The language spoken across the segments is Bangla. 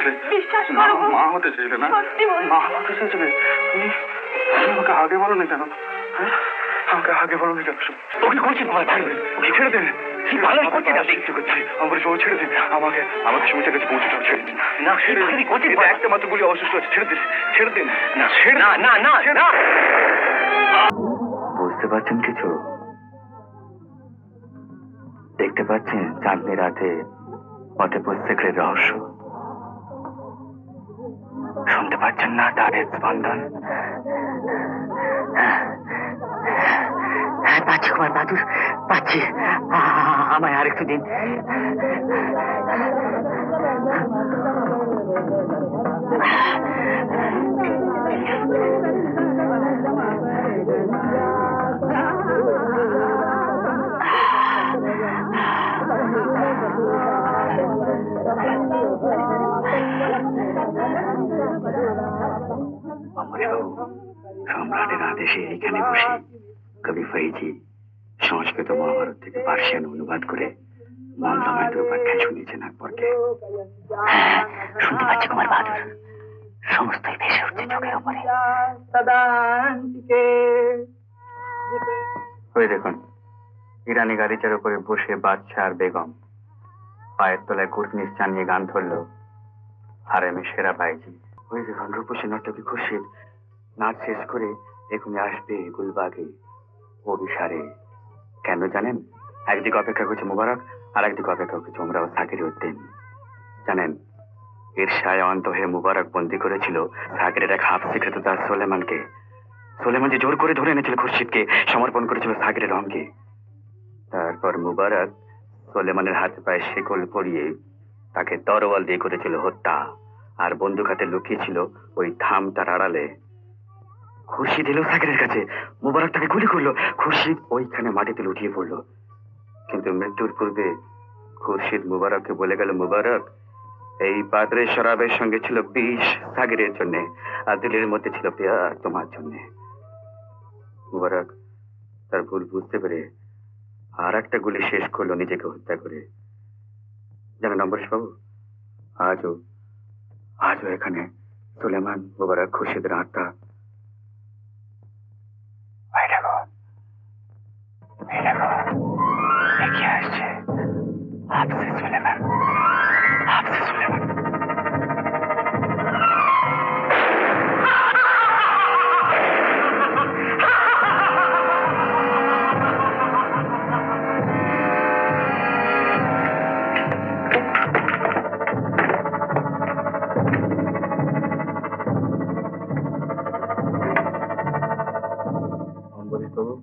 চেয়েছিলে, বিশ্বাস করো মা হতে চেয়েছিলে না? মা হতে চেয়েছিলে তুমি? আমাকে আগে বলো না কেন? আমাকে আগে বলো না কেন? ওকে করছেন ওকে ছেড়ে দেন। ভালোই করছেন আপনি। আমার সব ছেড়ে দিন। আমাকে সমস্যার কাছে পৌঁছতে ছেড়ে দিন। না ছেড়ে দিন। একটা মাত্র গুলি অসুস্থ আছে, ছেড়ে দিন। ছেড়ে দিন। না ছেড়ে না না না না। বুঝতে পারছেন কিছু? দেখতে পাচ্ছেন চাঁদনি রাতে পথে পুস্তকের রহস্য? শুনতে পাচ্ছেন না তার স্পন্দন? হ্যাঁ পাচ্ছি কুমার বাহাদুর, পাচ্ছি। আমায় আরেকটু দিন। সম্রাটের আদেশে এখানে বসে কবি ফৈজি সংস্কৃত মহাভারত থেকে পার্সিয়ান অনুবাদ করে মন্দমাইতের উপাখ্যান শুনিয়েছেন আকবরকে। হ্যাঁ শুনতে পাচ্ছি কুমার বাহাদুর, সমস্তই ভেসে উঠছে চোখের উপরে। ওই দেখুন ইরানি গালিচার উপরে বসে বাদশাহ আর বেগম পায়ের তলায় কুর্নিশ জানিয়ে গান ধরলো হারেমে সেরা বাইজি। ওই দেখুন রূপসী নর্তকী খুরশিদ নাচ শেষ করে এখনই আসবে গুলবাগে অভিসারে। কেন জানেন? একদিকে অপেক্ষা করছে মুবারক, আর একদিকে অপেক্ষা করছে ওমরা ও সাকির উদ্দিন। জানেন ঈর্ষায় অন্ত হয়ে মুবারক বন্দী করেছিল সাকিরের এক হাফসি ক্রেতাদার সোলেমানকে। সোলেমান যে জোর করে ধরে এনেছিল খুরশিদকে, সমর্পণ করেছিল সাকিরের অঙ্গে। তারপর মুবারক সোলেমানের হাতে পায়ে শেকল পরিয়ে তাকে তরোয়াল দিয়ে করেছিল হত্যা, আর বন্দুক হাতে লুকিয়েছিল ওই থামটার আড়ালে। খুরশিদ এলো সাকিরের কাছে, মুবারক তাকে গুলি করলো। খুরশিদ ওইখানে মাটিতে লুটিয়ে পড়লো, কিন্তু মৃত্যুর পূর্বে খুরশিদ মুবারককে বলে গেল, মুবারক এই পাত্রের শরাবের সঙ্গে ছিল বিষ সাকিরের জন্য, আর দিলের মধ্যে ছিল পেয়ার তোমার জন্য। মুবারক তার ভুল বুঝতে পেরে আর একটা গুলি শেষ করলো নিজেকে হত্যা করে। জানেন অম্বরীশ বাবু, আজও এখানে সুলেমান, মুবারক, খুরশিদের আত্মা এগিয়ে আসছে। হাফসে সুলেমান, হাফসে সুলেমান। অম্বরীশ বাবু,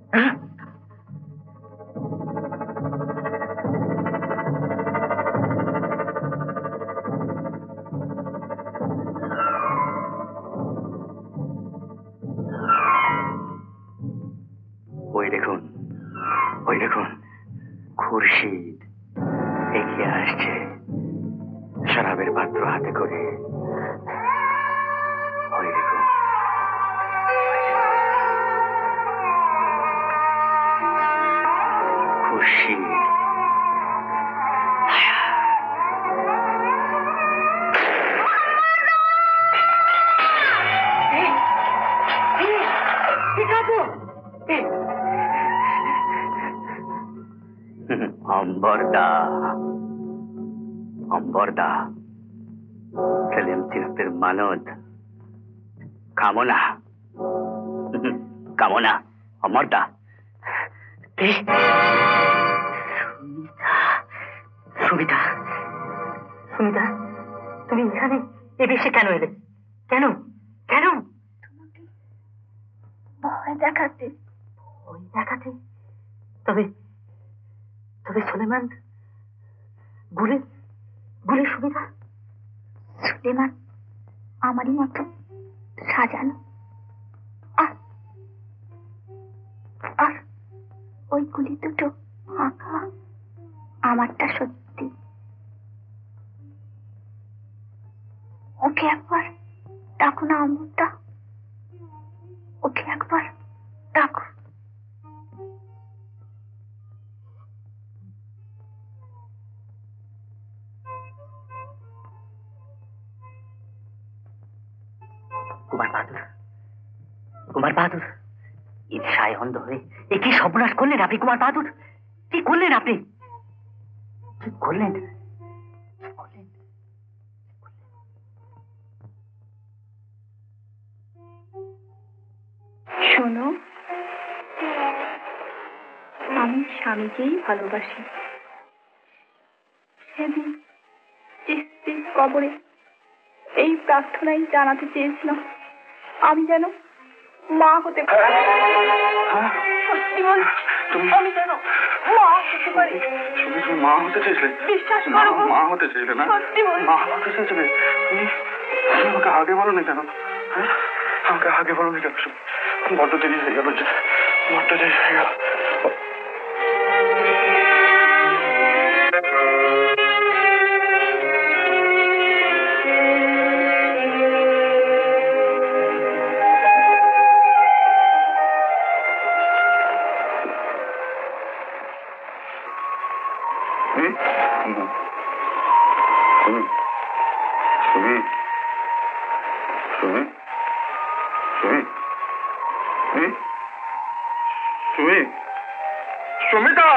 ওই দেখুন খুরশিদ এগিয়ে আসছে শরাবের পাত্র হাতে করে। ওই দেখুন খুরশিদ। অম্বরদা সেলিম চিস্তির মানত কামনা কামনা অমরদা। সুমিতা, সুমিতা তুমি এখানে এ দেশে কেন এলে? কেন কেন? তোমাকে ভয় দেখাতে। ভয় দেখাতে? তবে তবে সুলেমান গুলি গুলি সুবিধা? সুলেমান আমারই মতো সাজানো, আর ওই গুলি দুটো ফাঁকা, আমারটা সত্যি। ওকে একবার ডাকো না অমরদা, ওকে একবার ডাকো। কুমার বাহাদুর, কুমার বাহাদুর, ঈর্ষায় অন্ধ হয়ে এ কি সর্বনাশ করলেন আপনি? কুমার বাহাদুর, কি করলেন আপনি? কি করলেন? শোনো, আমি স্বামীকেই ভালোবাসি। সেদিন স্ত্রীর কবরে এই প্রার্থনাই জানাতে চেয়েছিলাম, আমি যেন মা হতে পারি। সত্যি বলছি, আমি যেন মা হতে পারি। তুমি মা হতে চেয়েছিলে? বিশ্বাস করো, মা হতে চেয়েছিলে না? সত্যি বলছি। মা হতে চেয়েছিলে? তুমি আমাকে আগে বলো না কেন? আমাকে আগে বলো না কেন? বড্ড দেরি হয়ে গেল, যে বড্ড দেরি হয়ে গেল। সুমিতা!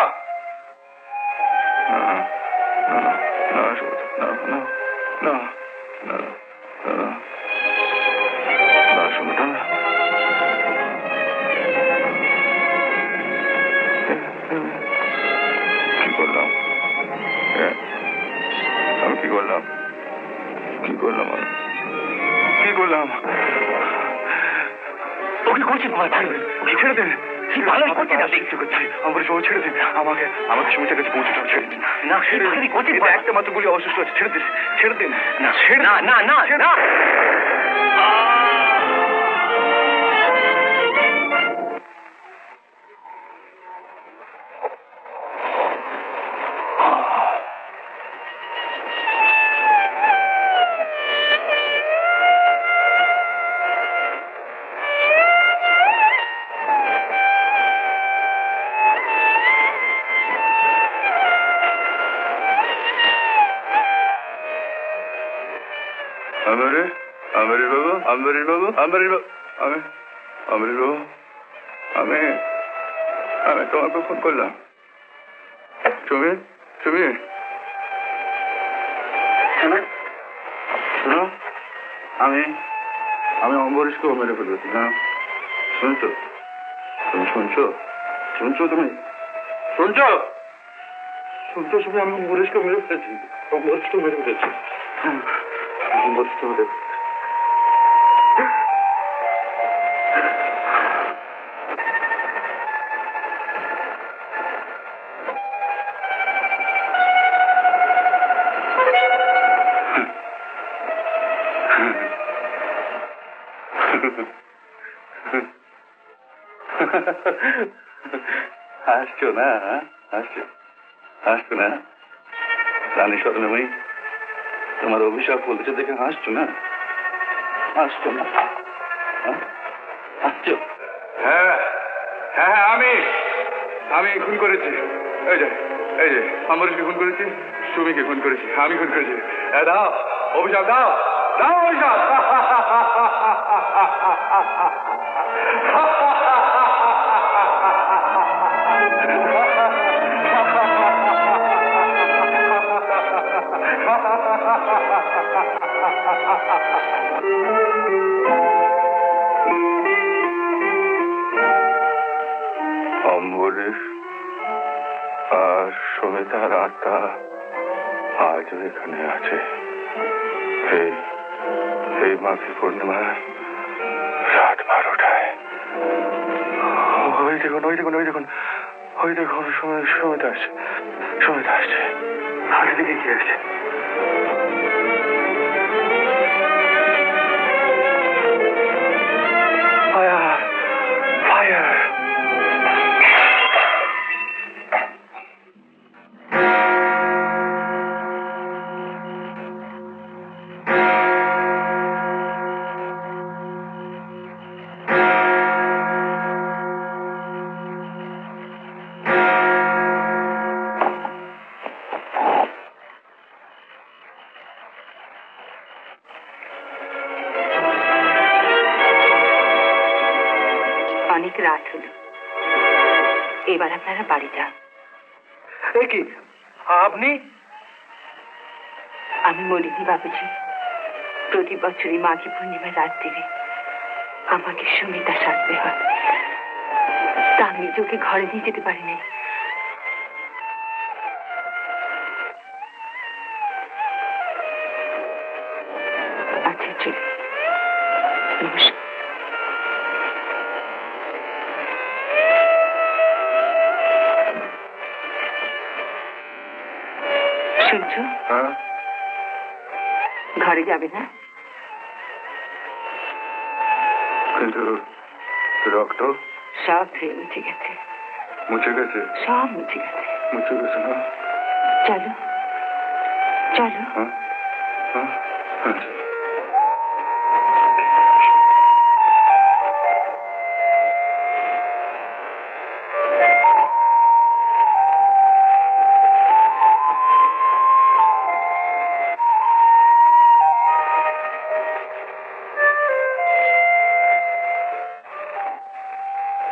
কি করলাম? আমি কি করলাম? কি করলাম? কি করলাম? ওকে করছেন কুমার বাহাদুর, ছেড়ে দেন। কি ভালো করছেন আপনি? আমার সব ছেড়ে দিন। আমাকে সুমিতার কাছে পৌঁছতে হবে। ছেড়ে দিন। না, ছেড়ে দিন। করছেন একটা মাত্র গুলি অবশিষ্ট আছে। ছেড়ে দিন, ছেড়ে দিন। না, না, না, না, না। আমরিশ বাবু, আমরিশ বাবু, আমরিশ বাবু, আমরিশ বাবু, আমি তোমাকে ফোন করলাম। তুমি শোনো, আমি অম্বরীশকেও মেরে ফেলেছি। না, শুনছো? তুমি শুনছো? তুমি আমি অম্বরীশকে মেরে ফেলেছি। অম্বরীশকে মেরে ফেলেছি। হাসছো না? হাসছো না? রানী স্বর্ণময়ী, তোমার অভিশাপ বলছে দেখে হাসছো না? হাসছো? হ্যাঁ, আমি খুন করেছি। এই যে অম্বরীশকে খুন করেছি, সুমিকে খুন করেছি, আমি খুন করেছি। দাও অভিশাপ, দাও অভিশাপ। অম্বরীশ আর সুমিতার আত্মা আজও এখানে আছে। এই মাঘী পূর্ণিমার রাত 12টায়। ওই দেখুন সুমিতা আসছে। দিকে কি আসছে? ফায়ার! অনেক রাত হলো, এবার আপনারা বাড়ি যান। কি আপনি? আমি মরিনি বাবুজি, প্রতি বছরই মাঘী পূর্ণিমার রাত্রিরে আমাকে সুমিতা সাজতে হয়, তা আমি নিজেকে ঘরে নিয়ে যেতে পারিনি। আচ্ছা চল, নমস্কার। শুনছো, ঘরে যাবে না? কিন্তু রক্ত সব ধুয়ে মুছে গেছে। মুছে গেছে? সব মুছে গেছে। মুছে গেছে না? চলো চলো। আচ্ছা।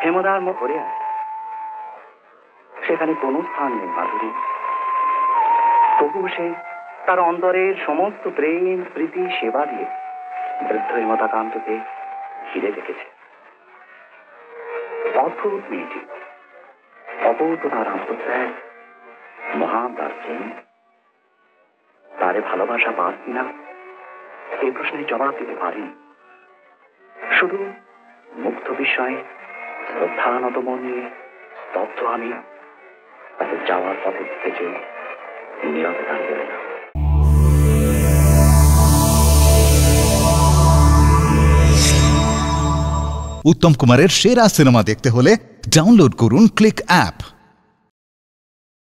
হেমদার মুখ করে আছে, সেখানে কোনো স্থান নেই মাধুরী। তবুও সে তার অন্তরের সমস্ত প্রেম প্রীতি সেবা দিয়ে বৃদ্ধ হেমতাকান্তকে ঘিরে রেখেছে। অদ্ভুত মেয়েটি, অপূর্ব তার আত্মত্যাগ, মহান তার প্রেম। তারে ভালোবাসা পাস কিনা এই প্রশ্নের জবাব দিতে পারি। শুধু মুগ্ধ বিষয়ে শ্রদ্ধানত মন নিয়ে স্তব্ধ আমি তাদের যাওয়ার পথে দিতে চেয়ে নীরবে দাঁড়িয়ে রইলাম। উত্তম কুমারের সেরা সিনেমা দেখতে হলে ডাউনলোড করুন ক্লিক অ্যাপ।